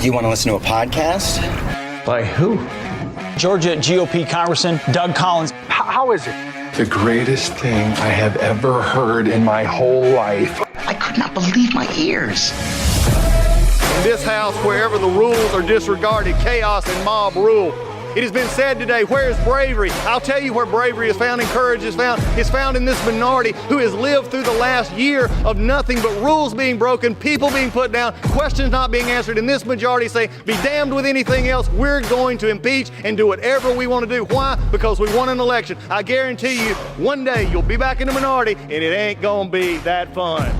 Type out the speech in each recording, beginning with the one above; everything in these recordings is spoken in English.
You want to listen to a podcast? By who? Georgia GOP Congressman Doug Collins. How is it? The greatest thing I have ever heard in my whole life. I could not believe my ears. In this house, wherever the rules are disregarded, chaos and mob rule. It has been said today, where is bravery? I'll tell you where bravery is found and courage is found. It's found in this minority who has lived through the last year of nothing but rules being broken, people being put down, questions not being answered. And this majority say, be damned with anything else. We're going to impeach and do whatever we want to do. Why? Because we won an election. I guarantee you, one day you'll be back in the minority and it ain't gonna be that fun.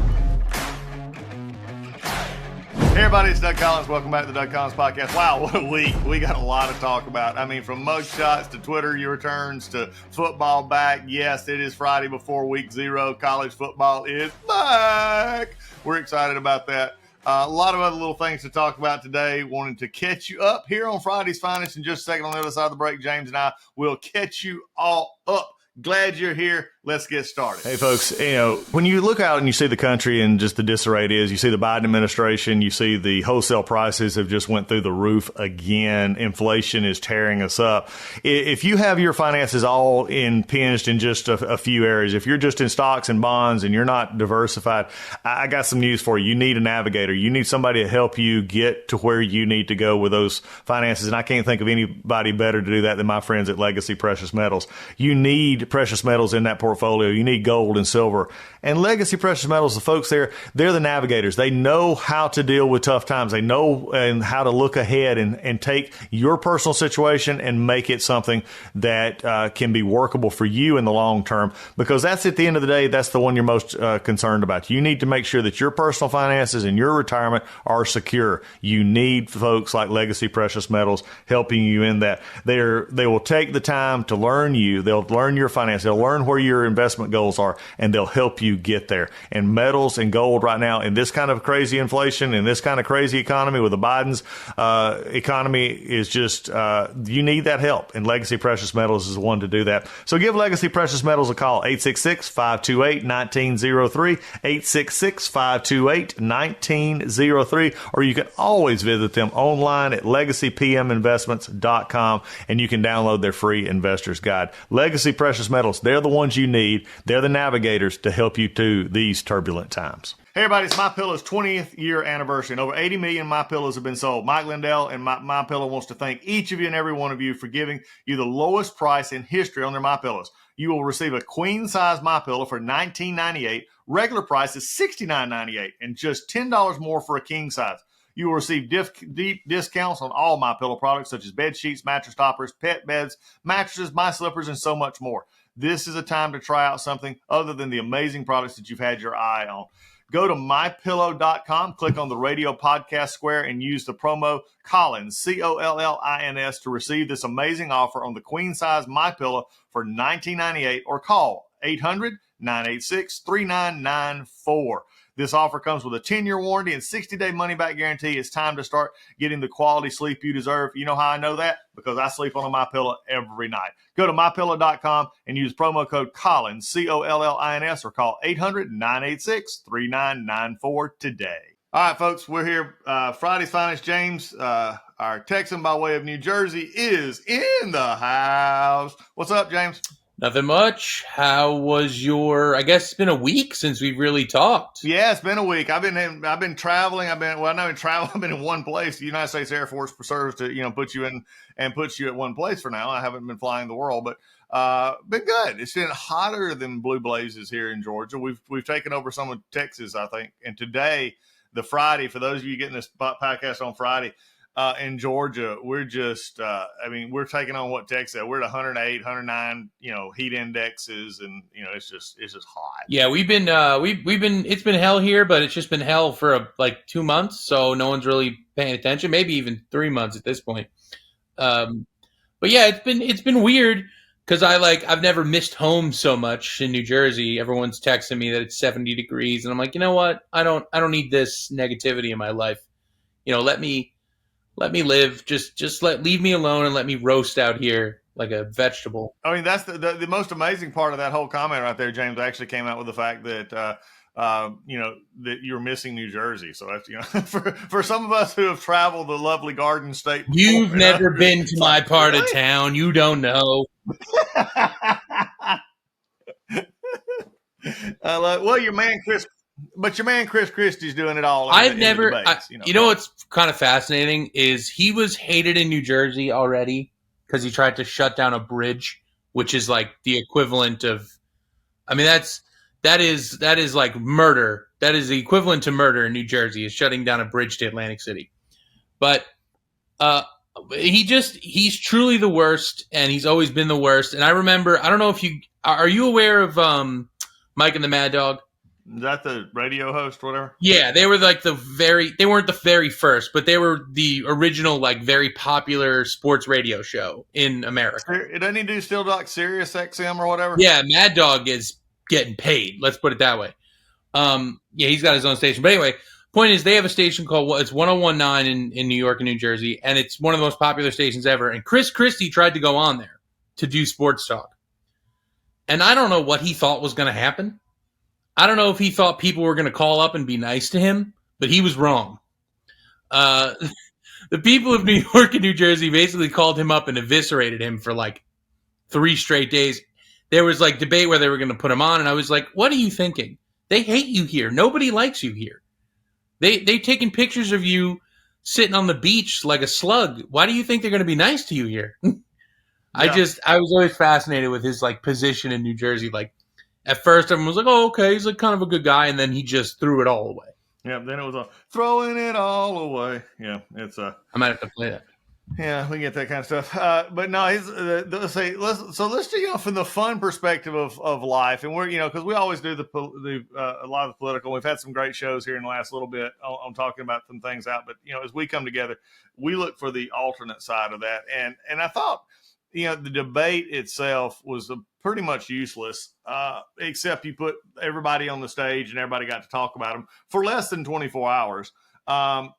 Hey everybody, it's Doug Collins. Welcome back to the Doug Collins Podcast. Wow, what a week. We got a lot to talk about. I mean, from mugshots to Twitter returns to football back. Yes, it is Friday before week 0. College football is back. We're excited about that. A lot of other little things to talk about today. Wanted to catch you up here on Friday's Finest in just a second. On the other side of the break, James and I will catch you all up. Glad you're here. Let's get started. Hey, folks, when you look out and you see the country and just the disarray it is, you see the Biden administration, you see the wholesale prices have just went through the roof again. Inflation is tearing us up. If you have your finances all impinged in just a few areas, if you're just in stocks and bonds and you're not diversified, I got some news for you. You need a navigator. You need somebody to help you get to where you need to go with those finances. And I can't think of anybody better to do that than my friends at Legacy Precious Metals. You need precious metals in that portfolio. You need gold and silver. And Legacy Precious Metals, the folks there, they're the navigators. They know how to deal with tough times. They know and how to look ahead and take your personal situation and make it something that can be workable for you in the long term. Because that's, at the end of the day, that's the one you're most concerned about. You need to make sure that your personal finances and your retirement are secure. You need folks like Legacy Precious Metals helping you in that. They will take the time to learn you. They'll learn your finances. They'll learn where your investment goals are, and they'll help you get there. And metals and gold right now, in this kind of crazy inflation, in this kind of crazy economy with the Biden's economy, is just, you need that help. And Legacy Precious Metals is the one to do that. So give Legacy Precious Metals a call, 866-528-1903, 866-528-1903, or you can always visit them online at legacypminvestments.com, and you can download their free investor's guide. Legacy Precious Metals, they're the ones you need. They're the navigators to help you through these turbulent times. Hey everybody, it's MyPillow's 20th year anniversary, and over 80 million MyPillows have been sold. Mike Lindell and MyPillow wants to thank each of you and every one of you for giving you the lowest price in history on their MyPillows. You will receive a queen-size MyPillow for $19.98. Regular price is $69.98, and just $10 more for a king size. You will receive deep discounts on all MyPillow products, such as bed sheets, mattress toppers, pet beds, mattresses, my slippers, and so much more. This is a time to try out something other than the amazing products that you've had your eye on. Go to mypillow.com, click on the radio podcast square, and use the promo Collins, Collins, to receive this amazing offer on the queen size MyPillow for $19.98, or call 800-986-3994. This offer comes with a 10-year warranty and 60-day money-back guarantee. It's time to start getting the quality sleep you deserve. You know how I know that? Because I sleep on a MyPillow every night. Go to mypillow.com and use promo code Collins, Collins, or call 800-986-3994 today. All right, folks, we're here. Friday's Finest. James, our Texan by way of New Jersey, is in the house. What's up, James? Nothing much. How was I guess it's been a week since we've really talked. Yeah, it's been a week. I've been traveling. I've been in one place. The United States Air Force preserves to, put you in and puts you at one place for now. I haven't been flying the world, but been good. It's been hotter than blue blazes here in Georgia. We've taken over some of Texas, I think. And today, the Friday, for those of you getting this podcast on Friday, in Georgia, we're just, we're taking on what Texas, we're at 108, 109, heat indexes, and, it's just hot. Yeah, it's been hell here, but it's just been hell for like 2 months. So no one's really paying attention, maybe even 3 months at this point. But yeah, it's been weird because I've never missed home so much in New Jersey. Everyone's texting me that it's 70 degrees. And I'm like, you know what? I don't need this negativity in my life. Let me live. Just leave me alone and let me roast out here like a vegetable. I mean, that's the most amazing part of that whole comment right there. James actually came out with the fact that that you're missing New Jersey. So that's, for some of us who have traveled the lovely Garden State. You've never been to my part of town. You don't know. Your man Chris Christie's doing it all. I've never. You know what's kind of fascinating is he was hated in New Jersey already because he tried to shut down a bridge, which is like the equivalent of. I mean, that is like murder. That is the equivalent to murder in New Jersey, is shutting down a bridge to Atlantic City. But he's truly the worst, and he's always been the worst. And I remember, I don't know if are you aware of Mike and the Mad Dog? Is that the radio host, whatever? Yeah, they were like they weren't the very first, but they were the original, like, very popular sports radio show in America. Doesn't he do still like Sirius XM or whatever? Yeah, Mad Dog is getting paid. Let's put it that way. He's got his own station. But anyway, point is, they have a station called, it's 1019 in New York and New Jersey, and it's one of the most popular stations ever. And Chris Christie tried to go on there to do sports talk. And I don't know what he thought was going to happen. I don't know if he thought people were going to call up and be nice to him, but he was wrong. The people of New York and New Jersey basically called him up and eviscerated him for like 3 straight days. There was like debate where they were going to put him on, and I was like, what are you thinking? They hate you here. Nobody likes you here. They've taken pictures of you sitting on the beach like a slug. Why do you think they're going to be nice to you here? I was always fascinated with his like position in New Jersey. Like, at first everyone was like, oh, okay, he's like kind of a good guy, and then he just threw it all away. Yeah, then it was throwing it all away. Yeah, it's I might have to play that. Yeah, we get that kind of stuff. But no, let's do, from the fun perspective of life, and we're, because we always do a lot of the political. We've had some great shows here in the last little bit on talking about some things out. But as we come together, we look for the alternate side of that. And I thought, the debate itself was pretty much useless, except you put everybody on the stage and everybody got to talk about them for less than 24 hours,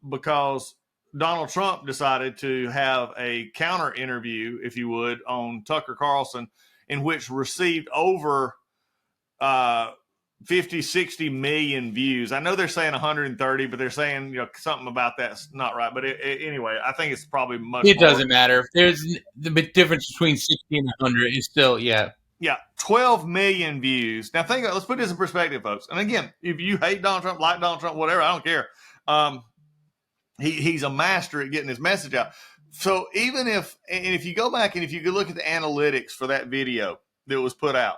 because Donald Trump decided to have a counter interview, if you would, on Tucker Carlson, in which received over 50, 60 million views. I know they're saying 130, but they're saying something about that's not right. But anyway, I think it's probably much more. It doesn't matter. There's the difference between 60 and 100 is still, yeah. Yeah, 12 million views. Now, let's put this in perspective, folks. And again, if you hate Donald Trump, like Donald Trump, whatever, I don't care. He's a master at getting his message out. So if you go back and if you could look at the analytics for that video that was put out,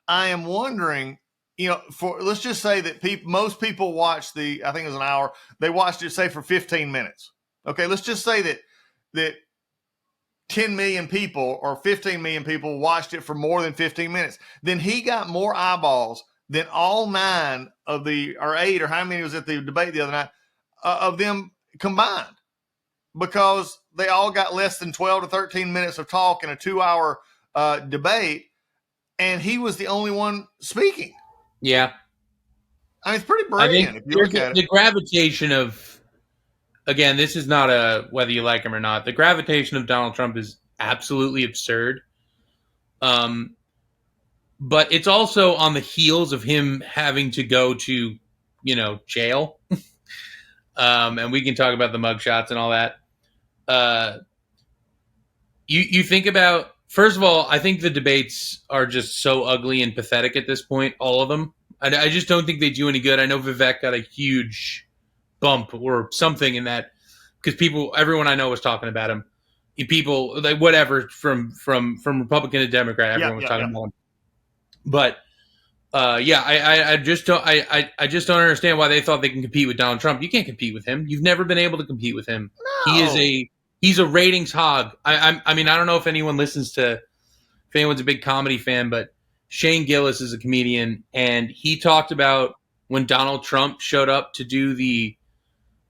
I am wondering, let's just say that most people watched I think it was an hour, they watched it, say, for 15 minutes. Okay, let's just say that 10 million people or 15 million people watched it for more than 15 minutes. Then he got more eyeballs than all 9 of or 8, or how many was at the debate the other night, of them combined, because they all got less than 12 to 13 minutes of talk in a 2-hour debate, and he was the only one speaking. Yeah. I mean, it's pretty brilliant if you look at it. The gravitation of, again, this is not whether you like him or not, the gravitation of Donald Trump is absolutely absurd. But it's also on the heels of him having to go to, jail. And we can talk about the mugshots and all that. You think about, first of all, I think the debates are just so ugly and pathetic at this point, all of them. I just don't think they do any good. I know Vivek got a huge bump or something in that, because everyone I know was talking about him. People, like, whatever, from Republican to Democrat, everyone was talking about him. But I just don't understand why they thought they can compete with Donald Trump. You can't compete with him. You've never been able to compete with him. No. He's a ratings hog. I mean, I don't know if anyone's a big comedy fan, but Shane Gillis is a comedian, and he talked about when Donald Trump showed up to do the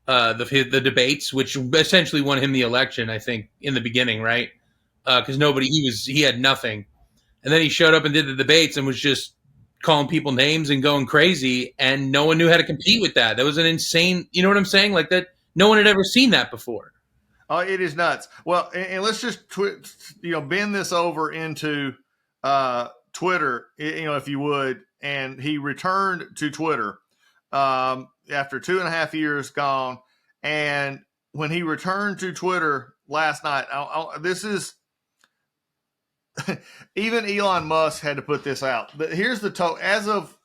debates, which essentially won him the election, I think, in the beginning, right? Because he had nothing. And then he showed up and did the debates and was just calling people names and going crazy, and no one knew how to compete with that. That was an insane, you know what I'm saying? Like that, no one had ever seen that before. Oh, it is nuts. Well, and let's just bend this over into Twitter, if you would, and he returned to Twitter after 2.5 years gone. And when he returned to Twitter last night, this is even Elon Musk had to put this out. Here's the total as of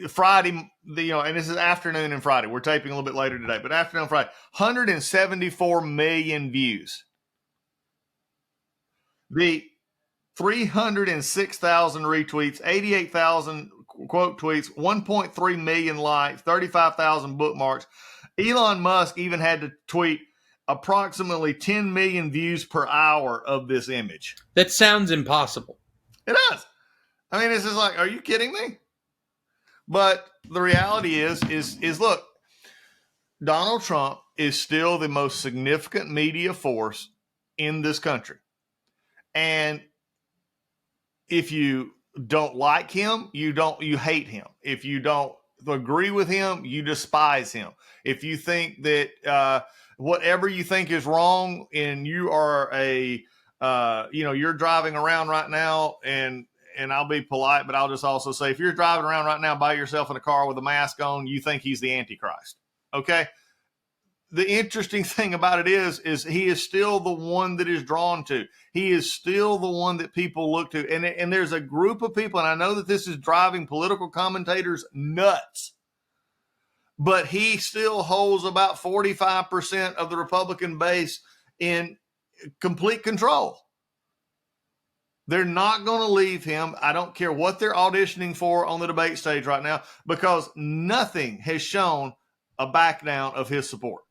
Friday, and this is afternoon and Friday. We're taping a little bit later today, but afternoon Friday, 174 million views. The 306,000 retweets, 88,000 quote tweets, 1.3 million likes, 35,000 bookmarks. Elon Musk even had to tweet approximately 10 million views per hour of this image. That sounds impossible. It does. I mean, it's just like, are you kidding me? But the reality is look, Donald Trump is still the most significant media force in this country. And if you don't like him, you hate him. If you don't agree with him, you despise him. If you think that whatever you think is wrong, and you are you're driving around right now, and I'll be polite, but I'll just also say, if you're driving around right now by yourself in a car with a mask on, you think he's the Antichrist. Okay. The interesting thing about it is he is still the one that is drawn to. He is still the one that people look to. And there's a group of people, and I know that this is driving political commentators nuts, but he still holds about 45% of the Republican base in complete control. They're not going to leave him. I don't care what they're auditioning for on the debate stage right now, because nothing has shown a back down of his support.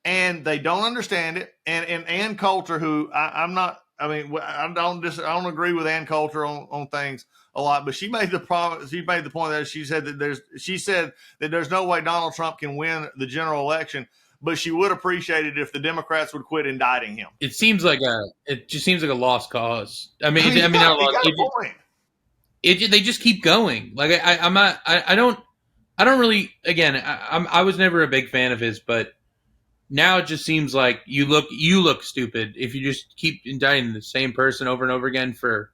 And they don't understand it. And Ann Coulter, who I don't agree with Ann Coulter on things a lot, but she made the point that she said that there's no way Donald Trump can win the general election, but she would appreciate it if the Democrats would quit indicting him. It just seems like a lost cause. They just keep going. Like I don't really. Again, I was never a big fan of his, but now it just seems like you look stupid if you just keep indicting the same person over and over again for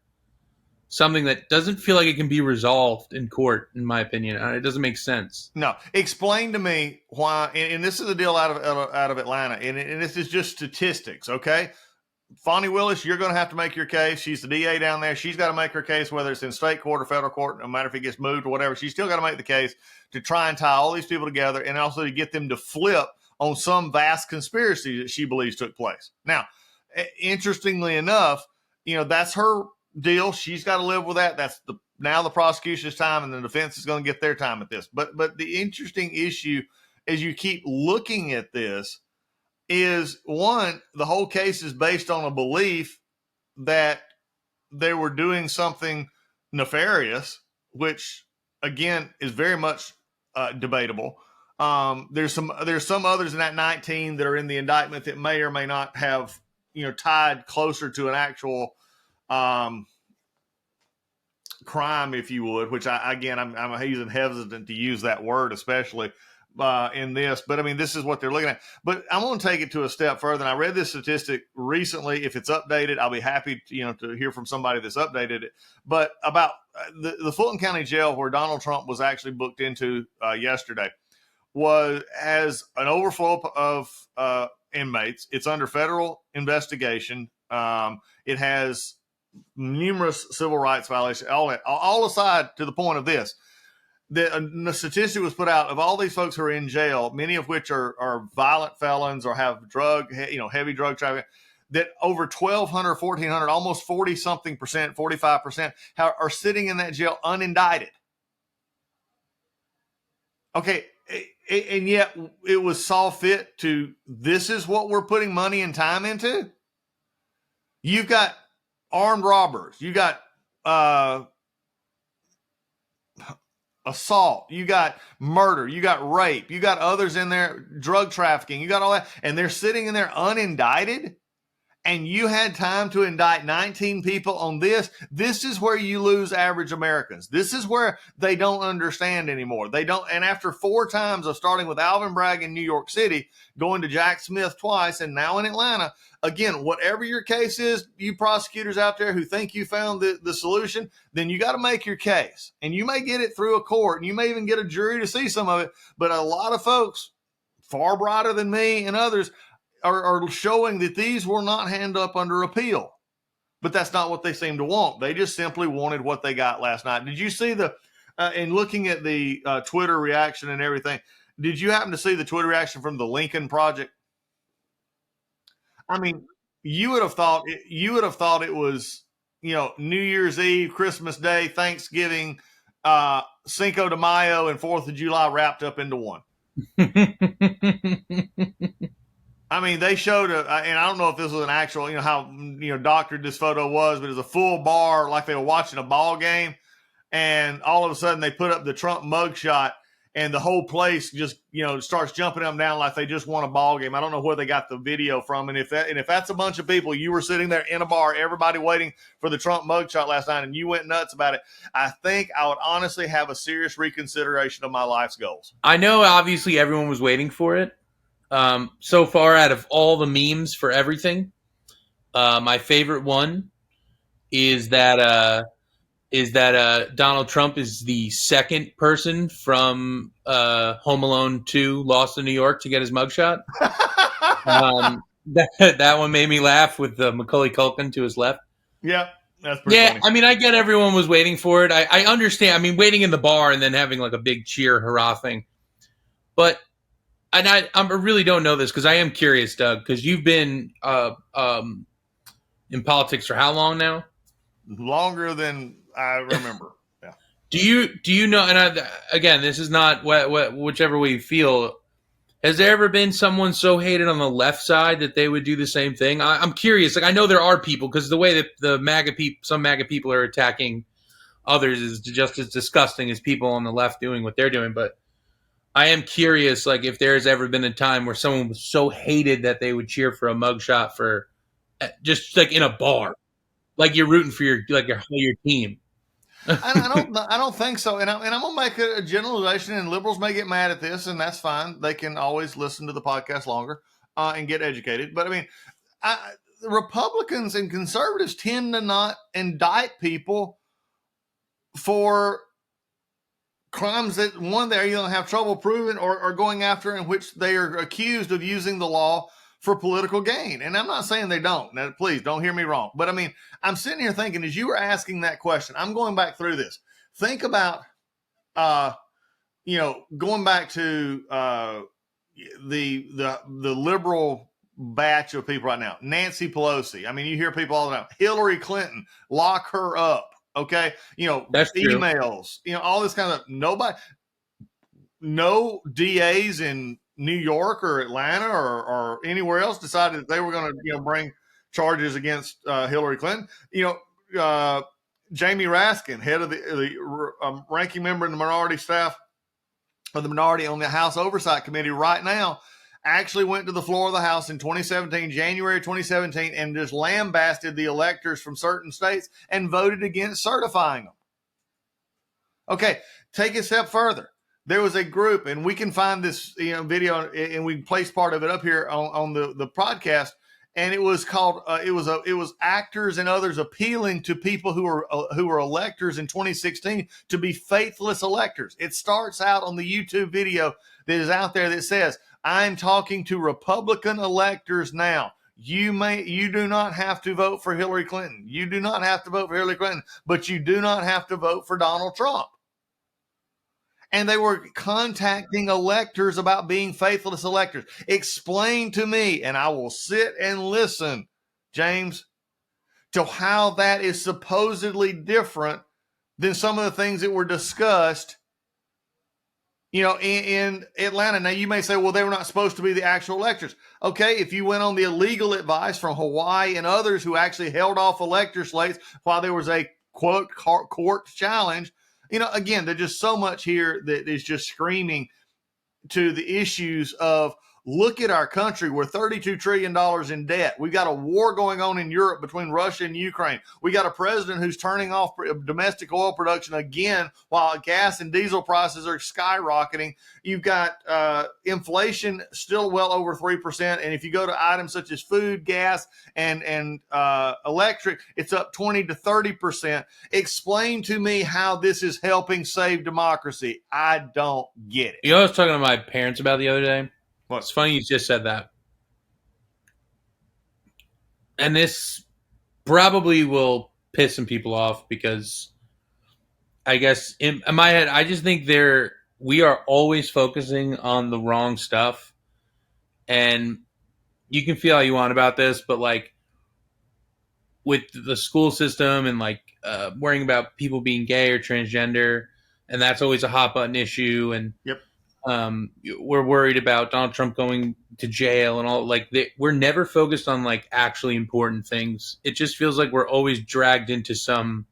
something that doesn't feel like it can be resolved in court, in my opinion. It doesn't make sense. No. Explain to me why, and this is the deal out of Atlanta, and this is just statistics, okay? Fonnie Willis, you're going to have to make your case. She's the DA down there. She's got to make her case, whether it's in state court or federal court, no matter if it gets moved or whatever. She's still got to make the case to try and tie all these people together, and also to get them to flip on some vast conspiracy that she believes took place. Now, interestingly enough, that's her deal. She's got to live with that. That's now the prosecution's time, and the defense is going to get their time at this. But the interesting issue, as you keep looking at this, is one, the whole case is based on a belief that they were doing something nefarious, which again is very much debatable. There's some others in that 19 that are in the indictment that may or may not have, tied closer to an actual crime, if you would, which I'm hesitant to use that word, especially in this. But I mean, this is what they're looking at. But I'm going to take it to a step further. And I read this statistic recently. If it's updated, I'll be happy to hear from somebody that's updated it. But about the Fulton County Jail, where Donald Trump was actually booked into yesterday, has an overflow of inmates. It's under federal investigation. It has numerous civil rights violations, all aside to the point of this. The statistic was put out of all these folks who are in jail, many of which are violent felons or have heavy drug trafficking, that over 1,200, 1,400, almost 40-something percent, 45% are sitting in that jail unindicted. Okay. And yet it was saw fit to, this is what we're putting money and time into. You've got armed robbers. You got assault. You got murder. You got rape. You got others in there, drug trafficking. You got all that. And they're sitting in there unindicted. and you had time to indict 19 people on this, this is where you lose average Americans. This is where they don't understand anymore. They don't. And after 4 times of starting with Alvin Bragg in New York City, going to Jack Smith twice, and now in Atlanta, again, whatever your case is, you prosecutors out there who think you found the solution, then you got to make your case. And you may get it through a court, and you may even get a jury to see some of it. But a lot of folks, far brighter than me and others, are showing that these will not hand up under appeal. But that's not what they seem to want. They just simply wanted what they got last night. Did you see in looking at the Twitter reaction and everything, did you happen to see the Twitter reaction from the Lincoln Project? I mean, you would have thought it was, New Year's Eve, Christmas Day, Thanksgiving, Cinco de Mayo, and 4th of July wrapped up into one. I mean, they showed and I don't know if this was an actual, how, doctored this photo was, but it was a full bar, like they were watching a ball game. And all of a sudden they put up the Trump mugshot, and the whole place just, starts jumping up and down like they just won a ball game. I don't know where they got the video from. And if that's a bunch of people, you were sitting there in a bar, everybody waiting for the Trump mugshot last night, and you went nuts about it, I think I would honestly have a serious reconsideration of my life's goals. I know obviously everyone was waiting for it. So far, out of all the memes for everything, my favorite one is that Donald Trump is the second person from Home Alone 2, Lost in New York, to get his mugshot. That one made me laugh with Macaulay Culkin to his left. Yeah, that's pretty funny. I mean, I get everyone was waiting for it. I understand. I mean, waiting in the bar and then having like a big cheer hurrah thing. But and I really don't know this because I am curious, Doug, because you've been in politics for how long now? Longer than I remember. Yeah. Do you know? And again, this is not whichever way you feel. Has there ever been someone so hated on the left side that they would do the same thing? I'm curious. Like, I know there are people, because the way that some MAGA people are attacking others is just as disgusting as people on the left doing what they're doing. But I am curious, like, if there's ever been a time where someone was so hated that they would cheer for a mugshot for just like in a bar, like you're rooting for your team. I don't think so. And I'm gonna make a generalization, and liberals may get mad at this, and that's fine. They can always listen to the podcast longer and get educated. But I mean, Republicans and conservatives tend to not indict people for crimes that, one, they're either have trouble proving or going after, in which they are accused of using the law for political gain. And I'm not saying they don't. Now, please don't hear me wrong. But I mean, I'm sitting here thinking, as you were asking that question, I'm going back through this. Think about, going back to the liberal batch of people right now. Nancy Pelosi. I mean, you hear people all the time. Hillary Clinton, lock her up. Okay. That's emails, all this kind of no DAs in New York or Atlanta or anywhere else decided that they were going to, bring charges against Hillary Clinton. Jamie Raskin, head of the ranking member in the minority staff of the minority on the House Oversight Committee right now, actually went to the floor of the House in January 2017, and just lambasted the electors from certain states and voted against certifying them. Okay, take a step further. There was a group, and we can find this video, and we place part of it up here on the podcast. And it was called it was actors and others appealing to people who were electors in 2016 to be faithless electors. It starts out on the YouTube video that is out there that says, "I'm talking to Republican electors now. You do not have to vote for Hillary Clinton. You do not have to vote for Hillary Clinton, but you do not have to vote for Donald Trump." And they were contacting electors about being faithless electors. Explain to me, and I will sit and listen, James, to how that is supposedly different than some of the things that were discussed, in Atlanta. Now, you may say, well, they were not supposed to be the actual electors. Okay, if you went on the illegal advice from Hawaii and others who actually held off elector slates while there was a, quote, court challenge, again, there's just so much here that is just screaming to the issues of Look at our country. We're $32 trillion in debt. We've got a war going on in Europe between Russia and Ukraine. We got a president who's turning off domestic oil production again while gas and diesel prices are skyrocketing. You've got inflation still well over 3%. And if you go to items such as food, gas, and electric, it's up 20 to 30%. Explain to me how this is helping save democracy. I don't get it. You know what I was talking to my parents about the other day? What? It's funny you just said that. And this probably will piss some people off because I guess in my head, I just think we are always focusing on the wrong stuff. And you can feel how you want about this, but like with the school system and like worrying about people being gay or transgender, and that's always a hot button issue. And Yep. We're worried about Donald Trump going to jail and all. Like we're never focused on like actually important things. It just feels like we're always dragged into some.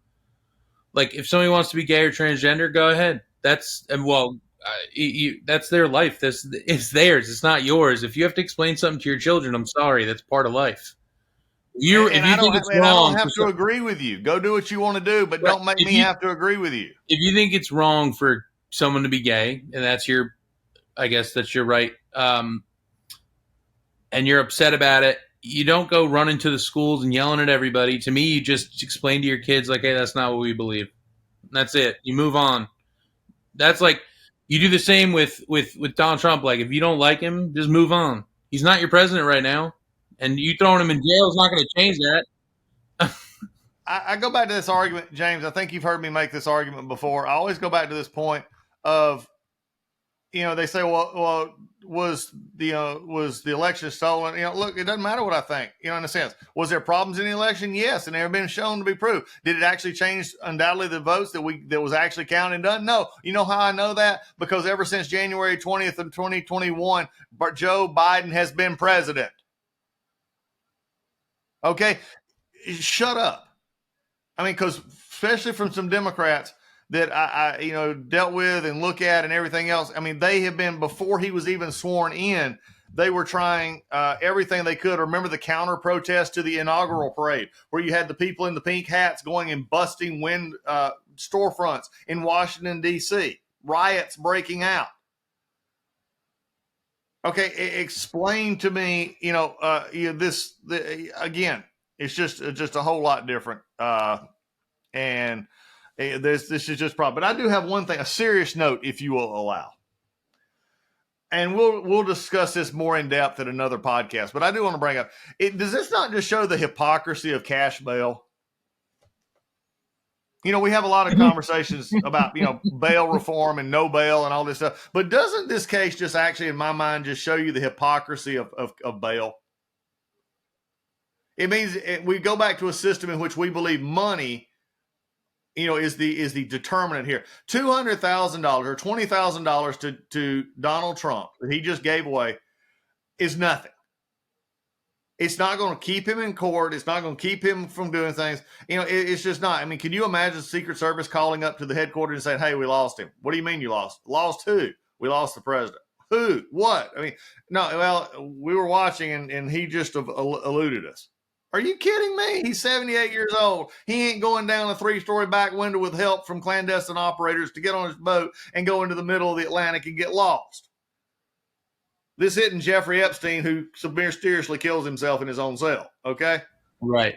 Like if somebody wants to be gay or transgender, go ahead. That's that's their life. It's theirs. It's not yours. If you have to explain something to your children, I'm sorry. That's part of life. If you think it's wrong, I don't have to agree with you. Go do what you want to do, but don't make me have to agree with you. If you think it's wrong for someone to be gay, and that's your right, and you're upset about it, you don't go running to the schools and yelling at everybody. To me, you just explain to your kids, like, hey, that's not what we believe. And that's it. You move on. That's like, you do the same with Donald Trump. Like, if you don't like him, just move on. He's not your president right now. And you throwing him in jail is not going to change that. I go back to this argument, James. I think you've heard me make this argument before. I always go back to this point of, they say, well, was the election stolen? Look, it doesn't matter what I think, in a sense. Was there problems in the election? Yes. And they have been shown to be proved. Did it actually change undoubtedly the votes that was actually counted and done? No. You know how I know that? Because ever since January 20th of 2021, Joe Biden has been president. Okay. Shut up. I mean, because especially from some Democrats that I dealt with and look at and everything else. I mean, they have been, before he was even sworn in, they were trying everything they could. Remember the counter protest to the inaugural parade where you had the people in the pink hats going and busting storefronts in Washington, D.C., riots breaking out. Okay, explain to me, again, it's just a whole lot different. And this is just problem. But I do have one thing, a serious note, if you will allow. And we'll discuss this more in depth at another podcast. But I do want to bring up, does this not just show the hypocrisy of cash bail? We have a lot of conversations about, bail reform and no bail and all this stuff. But doesn't this case just actually, in my mind, just show you the hypocrisy of bail? It means we go back to a system in which we believe money, is the determinant here. $200,000 or $20,000 to Donald Trump that he just gave away is nothing. It's not going to keep him in court. It's not going to keep him from doing things. It's just not. I mean, can you imagine the Secret Service calling up to the headquarters and saying, hey, we lost him? What do you mean you lost? Lost who? We lost the president. Who? What? I mean, no, well, we were watching and he just eluded us. Are you kidding me? He's 78 years old. He ain't going down a 3-story back window with help from clandestine operators to get on his boat and go into the middle of the Atlantic and get lost. This isn't Jeffrey Epstein, who mysteriously kills himself in his own cell. Okay. Right.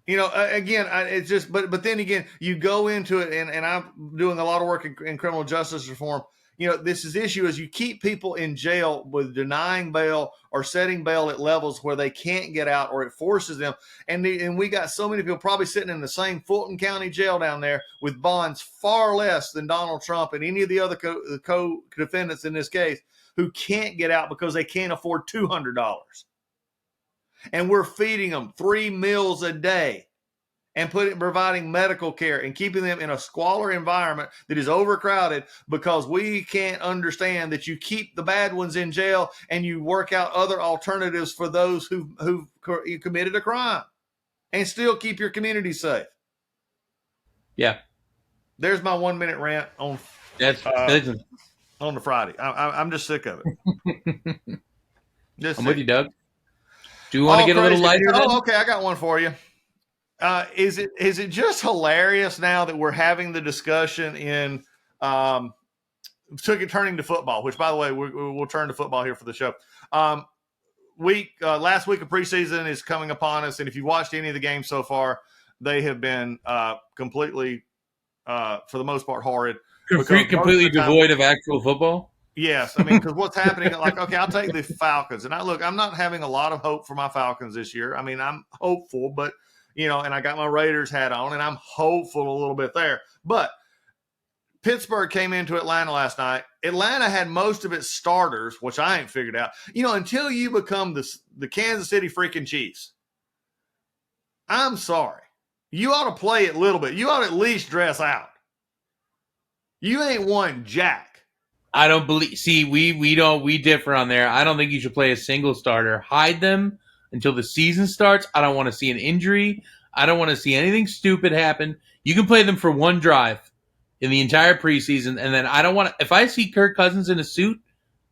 Again, it's just, but then again, you go into it and I'm doing a lot of work in criminal justice reform. This issue is you keep people in jail with denying bail or setting bail at levels where they can't get out or it forces them. And we got so many people probably sitting in the same Fulton County jail down there with bonds far less than Donald Trump and any of the other co-defendants in this case who can't get out because they can't afford $200. And we're feeding them 3 meals a day and providing medical care and keeping them in a squalor environment that is overcrowded because we can't understand that you keep the bad ones in jail and you work out other alternatives for those who've committed a crime and still keep your community safe. Yeah. There's my 1-minute rant on the Friday. I'm just sick of it. I'm with you, Doug. Do you want to get a little lighter? Okay. I got one for you. Is it just hilarious now that we're having the discussion in turning to football? Which, by the way, we'll turn to football here for the show. Last week of preseason is coming upon us, and if you watched any of the games so far, they have been completely, for the most part, horrid. Completely devoid of actual football. Yes, I mean, because what's happening? Like, okay, I'll take the Falcons, and I'm not having a lot of hope for my Falcons this year. I mean, I'm hopeful, but and I got my Raiders hat on, and I'm hopeful a little bit there. But Pittsburgh came into Atlanta last night. Atlanta had most of its starters, which I ain't figured out. Until you become the Kansas City freaking Chiefs, I'm sorry. You ought to play it a little bit. You ought to at least dress out. You ain't won jack. I don't believe. See, we differ on there. I don't think you should play a single starter. Hide them until the season starts. I don't want to see an injury. I don't want to see anything stupid happen. You can play them for one drive in the entire preseason, and then I don't want to. If I see Kirk Cousins in a suit,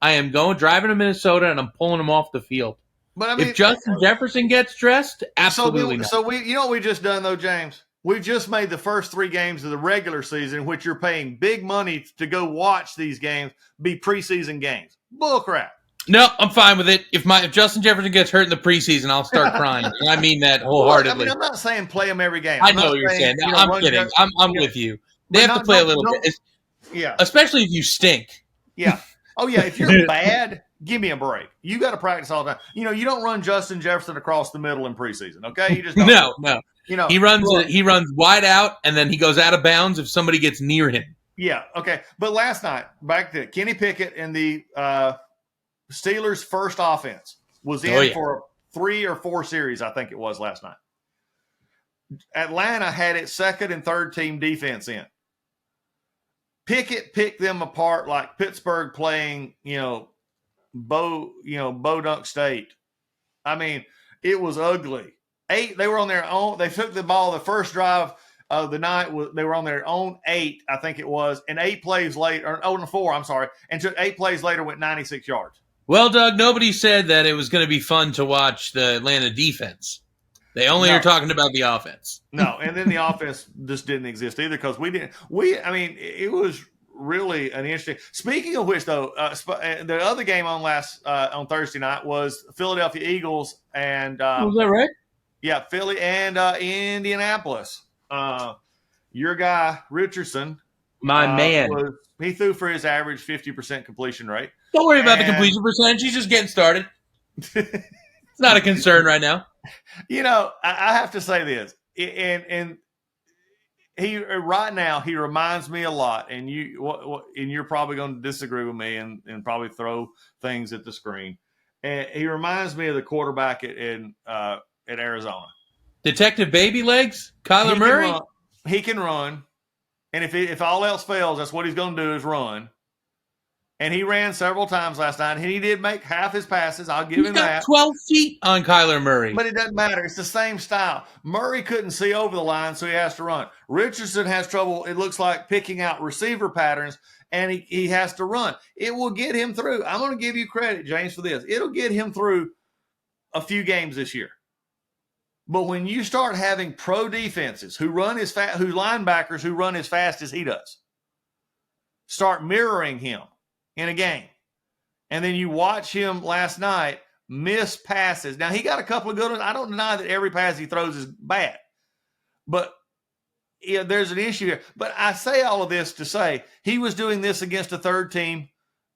I am driving to Minnesota, and I'm pulling him off the field. But I mean, if Justin Jefferson gets dressed, absolutely not. So what we just done though, James? We've just made the first 3 games of the regular season, which you're paying big money to go watch these games, be preseason games. Bull crap. No, I'm fine with it. If Justin Jefferson gets hurt in the preseason, I'll start crying. And I mean that wholeheartedly. Well, I'm not saying play him every game. I know what you're saying. No, I'm kidding. I'm with you. They have to play a little bit. Yeah. Especially if you stink. Yeah. Oh, yeah. If you're bad, give me a break. You got to practice all the time. You don't run Justin Jefferson across the middle in preseason, okay? You just don't. No. He runs wide out, and then he goes out of bounds if somebody gets near him. Yeah, okay. But last night, back to Kenny Pickett in the Steelers' first offense was in for 3 or 4 series, I think it was last night. Atlanta had its second and third team defense in. Pickett picked them apart like Pittsburgh playing, Bodunk State. I mean, it was ugly. They were on their own. They took the ball the first drive of the night. They were on their own 8, I think it was, and 8 plays later, or 4, I'm sorry, and took 8 plays later, went 96 yards. Well, Doug, nobody said that it was going to be fun to watch the Atlanta defense. They only are talking about the offense. No, and then the offense just didn't exist either because it was really an interesting. Speaking of which, though, the other game on Thursday night was Philadelphia Eagles and was that right? Yeah, Philly and Indianapolis. Your guy Richardson, my man, he threw for his average 50% completion rate. Don't worry about the completion percentage. He's just getting started. It's not a concern right now. I have to say this, and he right now he reminds me a lot, and you're probably going to disagree with me and probably throw things at the screen. And he reminds me of the quarterback at Arizona. Detective Baby Legs, Kyler Murray. He can run, and if all else fails, that's what he's going to do is run. And he ran several times last night, and he did make half his passes. I'll give him that. 12 feet on Kyler Murray. But it doesn't matter. It's the same style. Murray couldn't see over the line, so he has to run. Richardson has trouble, it looks like, picking out receiver patterns, and he has to run. It will get him through. I'm going to give you credit, James, for this. It'll get him through a few games this year. But when you start having pro defenses who linebackers who run as fast as he does, start mirroring him in a game, and then you watch him last night miss passes. Now, he got a couple of good ones. I don't deny that every pass he throws is bad, but there's an issue here. But I say all of this to say he was doing this against a third team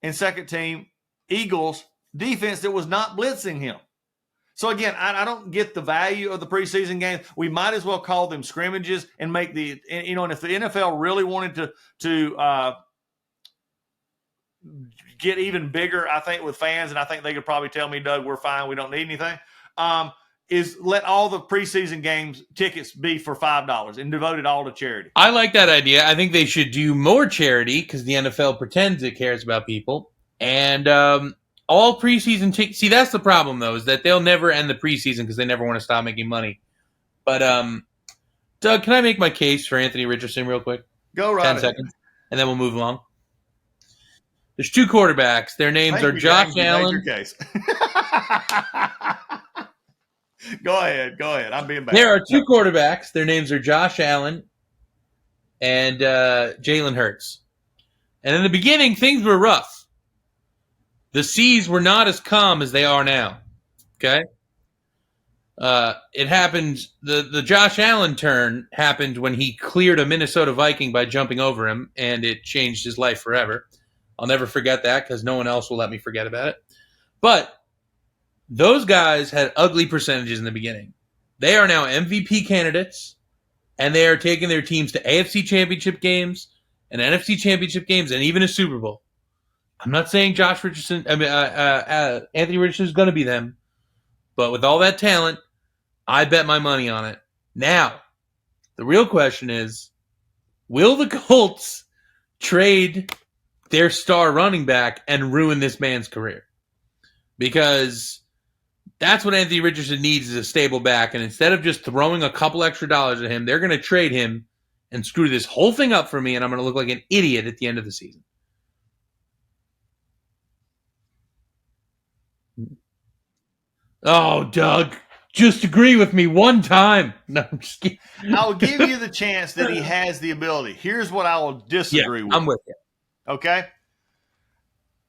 and second team Eagles defense that was not blitzing him. So, again, I don't get the value of the preseason games. We might as well call them scrimmages and make and if the NFL really wanted to get even bigger, I think, with fans, and I think they could probably tell me, Doug, we're fine, we don't need anything, is let all the preseason games tickets be for $5 and devote it all to charity. I like that idea. I think they should do more charity because the NFL pretends it cares about people. And all preseason tickets. See, that's the problem, though, is that they'll never end the preseason because they never want to stop making money. But, Doug, can I make my case for Anthony Richardson real quick? Go right 10 ahead. seconds, and then we'll move along. There's two quarterbacks. Their names Thank are you, Josh James. You made Allen. your case. Go ahead. I'm being bad. There are two quarterbacks. Their names are Josh Allen and Jalen Hurts. And in the beginning, things were rough. The seas were not as calm as they are now. Okay? It happened, the Josh Allen turn happened when he cleared a Minnesota Viking by jumping over him, and it changed his life forever. I'll never forget that because no one else will let me forget about it. But those guys had ugly percentages in the beginning. They are now MVP candidates, and they are taking their teams to AFC championship games and NFC championship games and even a Super Bowl. I'm not saying Anthony Richardson is going to be them, but with all that talent, I bet my money on it. Now, the real question is, will the Colts trade their star running back and ruin this man's career? Because that's what Anthony Richardson needs, is a stable back. And instead of just throwing a couple extra dollars at him, they're going to trade him and screw this whole thing up for me, and I'm going to look like an idiot at the end of the season. Oh, Doug, just agree with me one time. No, I'm just kidding. I'll give you the chance that he has the ability. Here's what I will disagree with. I'm with you. Okay?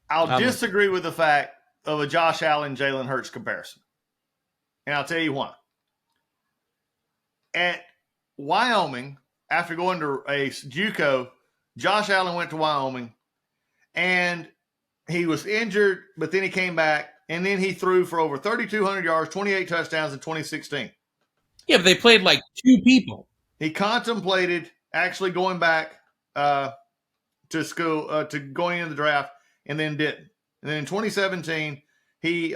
I'll disagree with the fact of a Josh Allen, Jalen Hurts comparison. And I'll tell you why. At Wyoming, after going to a JUCO, Josh Allen went to Wyoming, and he was injured, but then he came back, and then he threw for over 3,200 yards, 28 touchdowns in 2016. Yeah, but they played like two people. He contemplated actually going back to school, to going into the draft, and then didn't. And then in 2017, he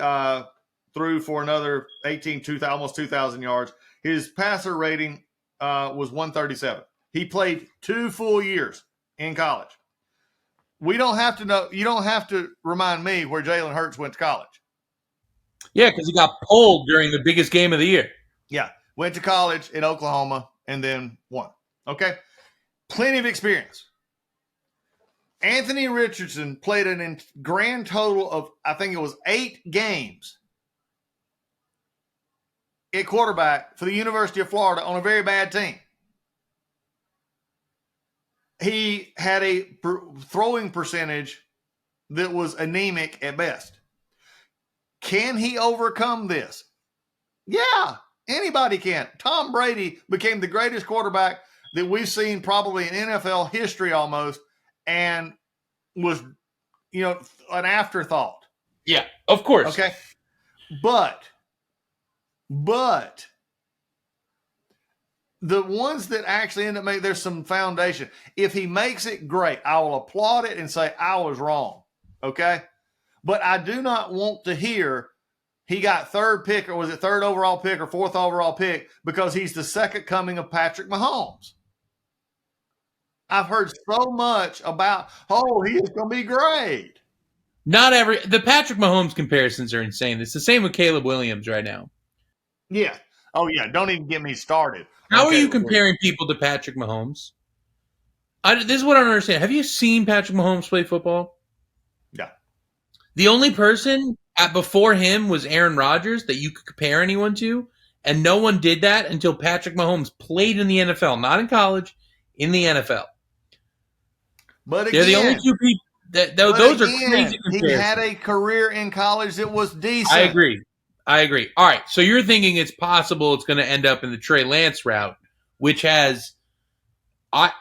threw for another almost 2,000 yards. His passer rating was 137. He played 2 full years in college. We don't have to know. You don't have to remind me where Jalen Hurts went to college. Yeah, because he got pulled during the biggest game of the year. Yeah, went to college in Oklahoma and then won. Okay, plenty of experience. Anthony Richardson played a grand total of, I think it was 8 games at quarterback for the University of Florida on a very bad team. He had a throwing percentage that was anemic at best. Can he overcome this? Yeah, anybody can. Tom Brady became the greatest quarterback that we've seen probably in NFL history almost, and was, an afterthought. Yeah, of course. Okay. But the ones that actually end up making, there's some foundation. If he makes it, great. I will applaud it and say I was wrong. Okay. But I do not want to hear he got third pick, or was it third overall pick or fourth overall pick, because he's the second coming of Patrick Mahomes. I've heard so much about, he is going to be great. The Patrick Mahomes comparisons are insane. It's the same with Caleb Williams right now. Yeah. Oh, yeah. Don't even get me started. How are you comparing people to Patrick Mahomes? This is what I don't understand. Have you seen Patrick Mahomes play football? Yeah. The only person before him was Aaron Rodgers that you could compare anyone to, and no one did that until Patrick Mahomes played in the NFL, not in college, in the NFL. But again, they're the only two people. Those are crazy comparisons. He had a career in college that was decent. I agree. All right, so you're thinking it's possible it's going to end up in the Trey Lance route, which has. I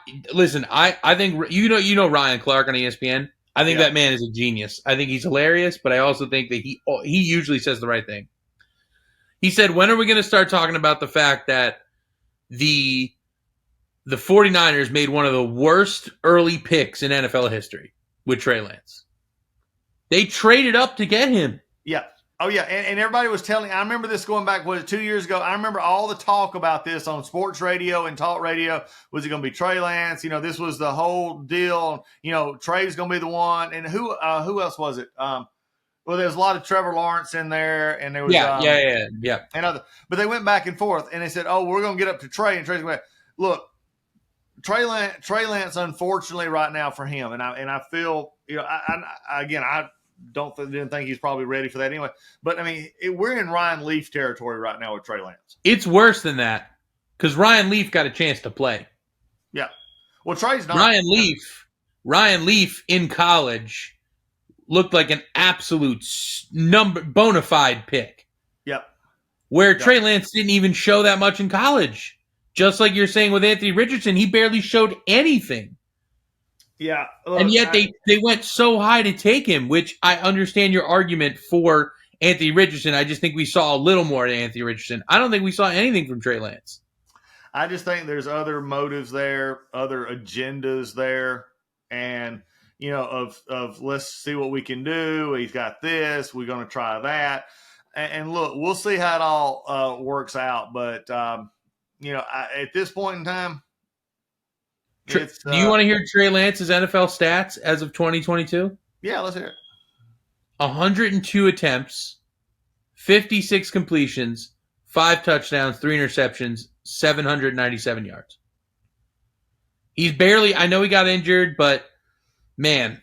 think you know Ryan Clark on ESPN. I think that man is a genius. I think he's hilarious, but I also think that he usually says the right thing. He said, when are we going to start talking about the fact that the 49ers made one of the worst early picks in NFL history with Trey Lance? They traded up to get him. Yeah. Oh, yeah. And everybody was telling, I remember this going back, 2 years ago? I remember all the talk about this on sports radio and talk radio. Was it going to be Trey Lance? This was the whole deal. Trey's going to be the one. And who else was it? Well, there was a lot of Trevor Lawrence in there. And there was yeah. And other, but they went back and forth, and they said, we're going to get up to Trey. And Trey's going, look, Trey Lance, unfortunately, right now for him, and I feel, I didn't think he's probably ready for that anyway. But I mean, we're in Ryan Leaf territory right now with Trey Lance. It's worse than that because Ryan Leaf got a chance to play. Yeah, well, Trey's not. Ryan Leaf in college looked like an absolute bona fide pick. Yep. Where Trey Lance didn't even show that much in college. Just like you're saying with Anthony Richardson, he barely showed anything. Yeah. Look, and yet they went so high to take him, which I understand your argument for Anthony Richardson. I just think we saw a little more of Anthony Richardson. I don't think we saw anything from Trey Lance. I just think there's other motives there, other agendas there, and of let's see what we can do. He's got this. We're going to try that, and look, we'll see how it all works out. But at this point in time, do you want to hear Trey Lance's NFL stats as of 2022? Yeah, let's hear it. 102 attempts, 56 completions, 5 touchdowns, 3 interceptions, 797 yards. He's barely – I know he got injured, but, man,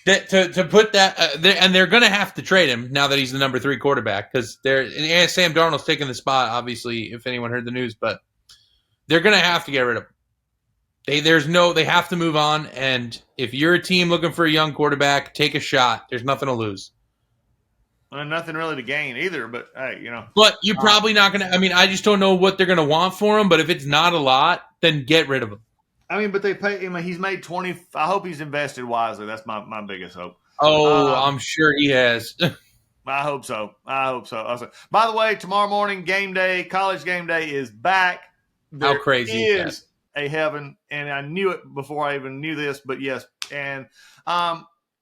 to put that and they're going to have to trade him now that he's the number 3 quarterback because Sam Darnold's taking the spot, obviously, if anyone heard the news, but they're going to have to get rid of him. They have to move on, and if you're a team looking for a young quarterback, take a shot. There's nothing to lose. Well, nothing really to gain either, but hey, But you're probably not going to – I mean, I just don't know what they're going to want for him, but if it's not a lot, then get rid of him. I mean, but they pay him. He's made 20 – I hope he's invested wisely. That's my biggest hope. Oh, I'm sure he has. I hope so. By the way, tomorrow morning, game day, college game day is back. How crazy is that? A heaven, and I knew it before I even knew this, but yes. And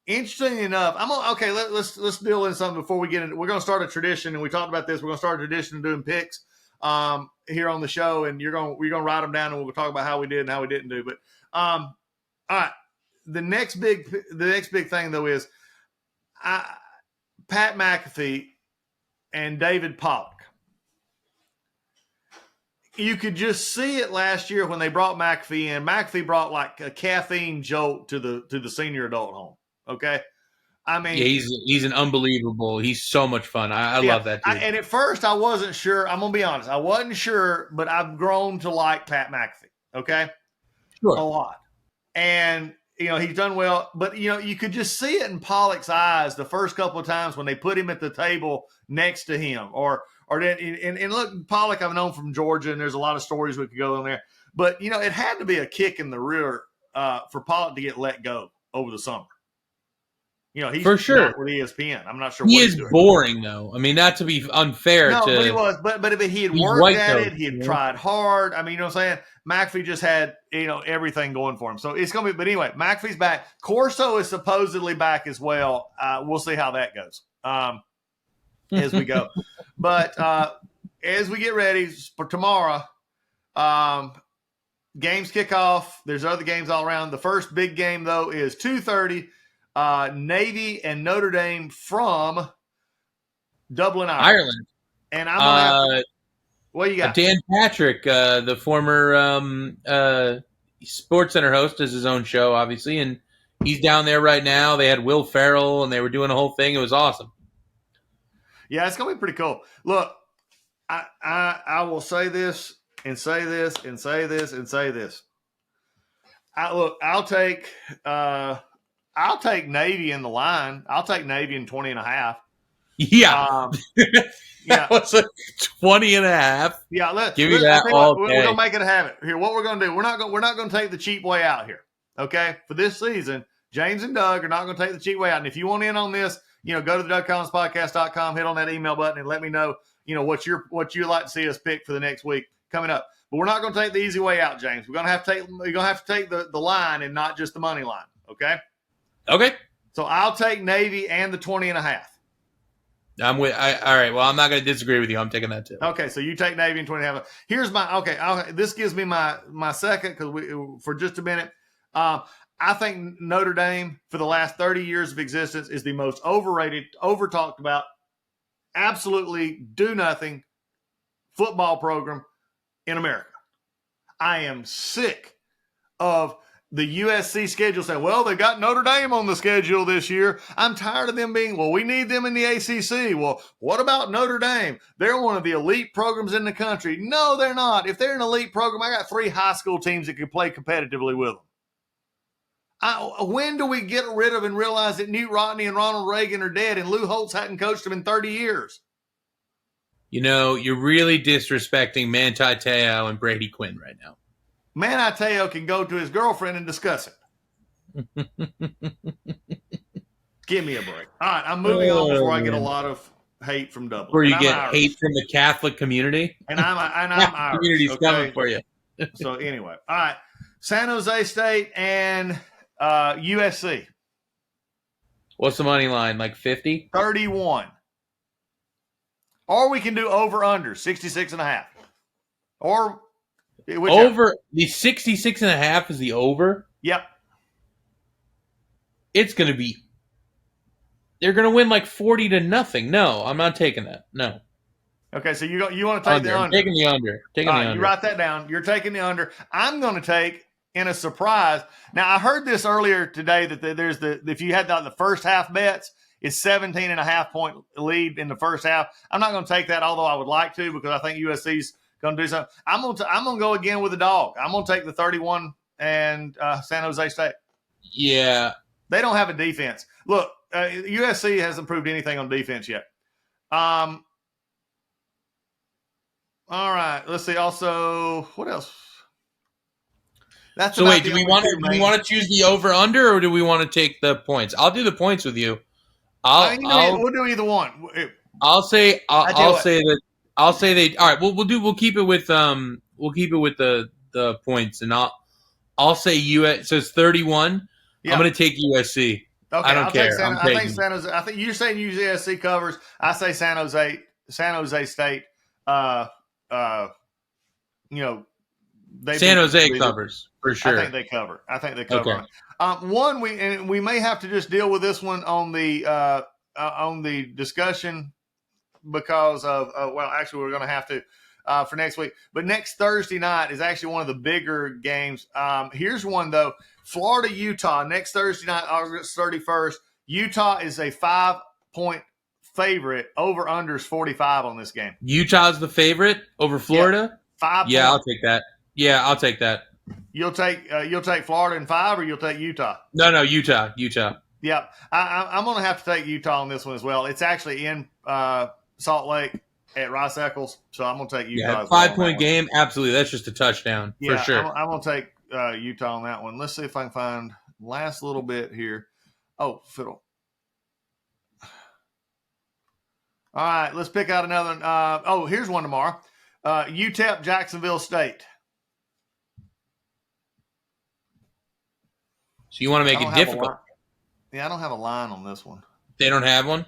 interestingly enough, let's deal in something before we get into. We're going to start a tradition, and we talked about this. We're going to start a tradition of doing picks here on the show, and we're going to write them down, and we'll talk about how we did and how we didn't do. But all right, the next big thing though is Pat McAfee and David Pollock. You could just see it last year when they brought McAfee in. McAfee brought like a caffeine jolt to the senior adult home. Okay, I mean, yeah, he's an unbelievable. He's so much fun. I love that dude. And at first, I wasn't sure. I'm gonna be honest. I wasn't sure, but I've grown to like Pat McAfee. Okay, sure, a lot, and he's done well. But you could just see it in Pollock's eyes the first couple of times when they put him at the table next to him, or then, and look, Pollock I've known from Georgia, and there's a lot of stories we could go in there. But, it had to be a kick in the rear for Pollock to get let go over the summer. He's for sure with ESPN. I'm not sure he what is he's doing. Boring, though. I mean, not to be unfair. No, to, but he was. But he had worked at it. He had tried hard. I mean, you know what I'm saying? McAfee just had, everything going for him. So it's going to be – but anyway, McAfee's back. Corso is supposedly back as well. We'll see how that goes. As we go. But as we get ready for tomorrow, games kick off. There's other games all around. The first big game, though, is 2:30, Navy and Notre Dame from Dublin, Ireland. And I'm going to what you got? Dan Patrick, the former SportsCenter host, has his own show, obviously, and he's down there right now. They had Will Ferrell, and they were doing a whole thing. It was awesome. Yeah, it's going to be pretty cool. Look, I will say this and say this and say this and say this. I'll take Navy in the line. I'll take Navy in 20.5. Yeah. Yeah. That was a 20.5. Yeah, give me that all day. We're going to make it a habit. Here, what we're going to do, we're not going to take the cheap way out here. Okay? For this season, James and Doug are not going to take the cheap way out. And if you want in on this, go to the DougCollinsPodcast.com, hit on that email button, and let me know, what you'd like to see us pick for the next week coming up. But we're not going to take the easy way out, James. You're going to have to take the line and not just the money line. Okay. Okay. So I'll take Navy and the 20.5. All right. Well, I'm not going to disagree with you. I'm taking that too. Okay. So you take Navy and 20.5. Here's this gives me my second for just a minute. I think Notre Dame, for the last 30 years of existence, is the most overrated, over-talked about, absolutely do-nothing football program in America. I am sick of the USC schedule saying, well, they got Notre Dame on the schedule this year. I'm tired of them being, well, we need them in the ACC. Well, what about Notre Dame? They're one of the elite programs in the country. No, they're not. If they're an elite program, I got 3 high school teams that can play competitively with them. When do we get rid of and realize that Newt Rodney and Ronald Reagan are dead and Lou Holtz hadn't coached them in 30 years? You know, you're really disrespecting Manti Te'o and Brady Quinn right now. Manti Te'o can go to his girlfriend and discuss it. Give me a break. All right, I'm moving on before I get a lot of hate from Dublin. Where you get hate from the Catholic community? And I'm Irish. Community's coming for you. So anyway, all right. San Jose State and USC. What's the money line? Like 50? 31. Or we can do over-under, 66.5. Or whichever. Over the 66.5 is the over? Yep. It's going to be – they're going to win like 40-0. No, I'm not taking that. No. Okay, so you want to take the under. I'm taking the under. Taking the under. You write that down. You're taking the under. I'm going to take in a surprise. Now, I heard this earlier today that there's if you had the first half bets, it's 17.5 point lead in the first half. I'm not going to take that, although I would like to, because I think USC's going to do something. I'm going to go again with the dog. I'm going to take the 31 and San Jose State. Yeah. They don't have a defense. Look, USC hasn't proved anything on defense yet. All right. Let's see. Also, what else? That's so wait, do we want to choose the over/under, or do we want to take the points? I'll do the points with you. We'll do either one. I'll say they. All right. We'll keep it with the points, and I'll say US. So it's 31. Yeah. I'm going to take USC. Okay, I don't care. I think San Jose. I think you're saying USC covers. I say San Jose State. San Jose covers for sure. I think they cover. Okay. One we may have to just deal with this one on the discussion because of actually we're going to have to for next week. But next Thursday night is actually one of the bigger games. Here's one though: Florida Utah next Thursday night, August 31st. Utah is a 5-point favorite. Over under is 45 on this game. Utah's the favorite over Florida. 5 Yeah, I'll take that. Yeah, I'll take that. You'll take Florida in 5, or you'll take Utah? No, Utah. Yep, I'm going to have to take Utah on this one as well. It's actually in Salt Lake at Rice Eccles, so I'm going to take Utah. Yeah, 5-point game, absolutely. That's just a touchdown for sure. I'm going to take Utah on that one. Let's see if I can find last little bit here. Oh, fiddle. All right, let's pick out another one. Here's one tomorrow. UTEP Jacksonville State. So you want to make it difficult? I don't have a line on this one. They don't have one?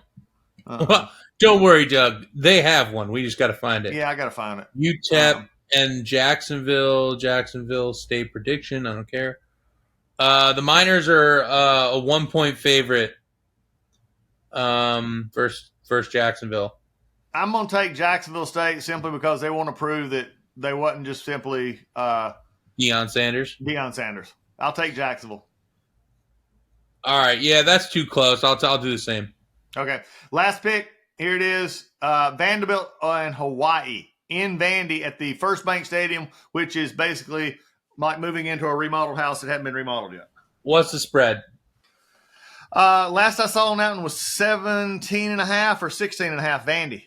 Well, don't worry, Doug. They have one. We just got to find it. Yeah, I got to find it. UTEP and Jacksonville State prediction. I don't care. The Miners are a 1-point favorite versus Jacksonville. I'm going to take Jacksonville State simply because they want to prove that they wasn't just simply Deion Sanders. I'll take Jacksonville. All right. Yeah, that's too close. I'll do the same. Okay. Last pick. Here it is. Vanderbilt and Hawaii in Vandy at the First Bank Stadium, which is basically like moving into a remodeled house that hadn't been remodeled yet. What's the spread? Last I saw on that one was 17.5 or 16.5 Vandy.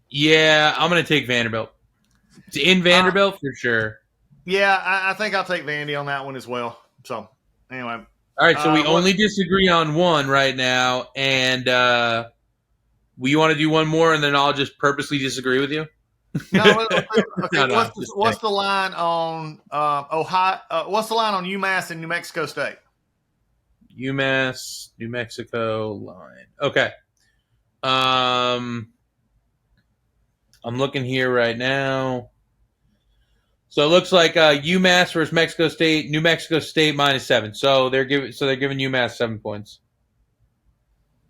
Yeah, I'm going to take Vanderbilt. It's in Vanderbilt for sure. Yeah, I think I'll take Vandy on that one as well. So, anyway. All right, so we only disagree on one right now, and we want to do one more, and then I'll just purposely disagree with you? No, okay. What's the line on Ohio? What's the line on UMass and New Mexico State? UMass, New Mexico line. Okay. I'm looking here right now. So it looks like UMass versus Mexico State, New Mexico State -7. So they're giving UMass 7 points.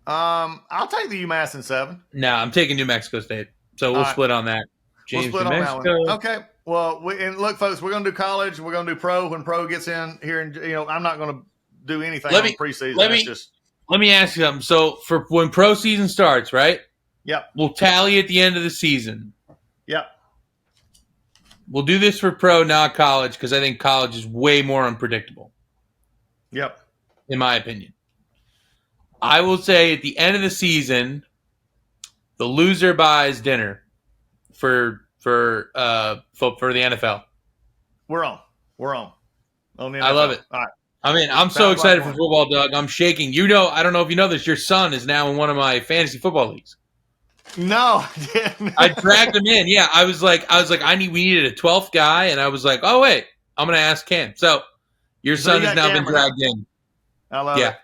I'll take the UMass in 7. No, I'm taking New Mexico State. So we'll split on that. James, we'll split on that one. Okay. Well, and look, folks, we're going to do college. We're going to do pro when pro gets in here. And, I'm not going to do anything on preseason. Let me ask you something. So for when pro season starts, right? Yep. We'll tally at the end of the season. Yep. We'll do this for pro, not college, because I think college is way more unpredictable. Yep. In my opinion. I will say at the end of the season, the loser buys dinner for the NFL. We're on the NFL. I love it. All right. I mean, I'm so excited for football, Doug. I'm shaking. I don't know if you know this. Your son is now in one of my fantasy football leagues. No, I dragged him in. Yeah, we needed a 12th guy, and I was like, oh wait, I'm gonna ask Cam. So your son has now been dragged in. I love it.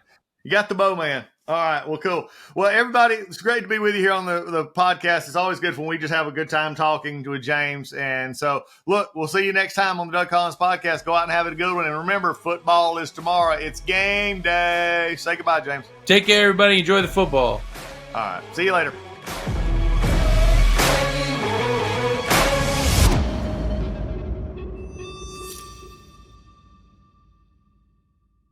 You got the bow man. All right. Well, cool. Well, everybody, it's great to be with you here on the podcast. It's always good when we just have a good time talking with James. And so, look, we'll see you next time on the Doug Collins podcast. Go out and have a good one. And remember, football is tomorrow. It's game day. Say goodbye, James. Take care, everybody. Enjoy the football. All right. See you later.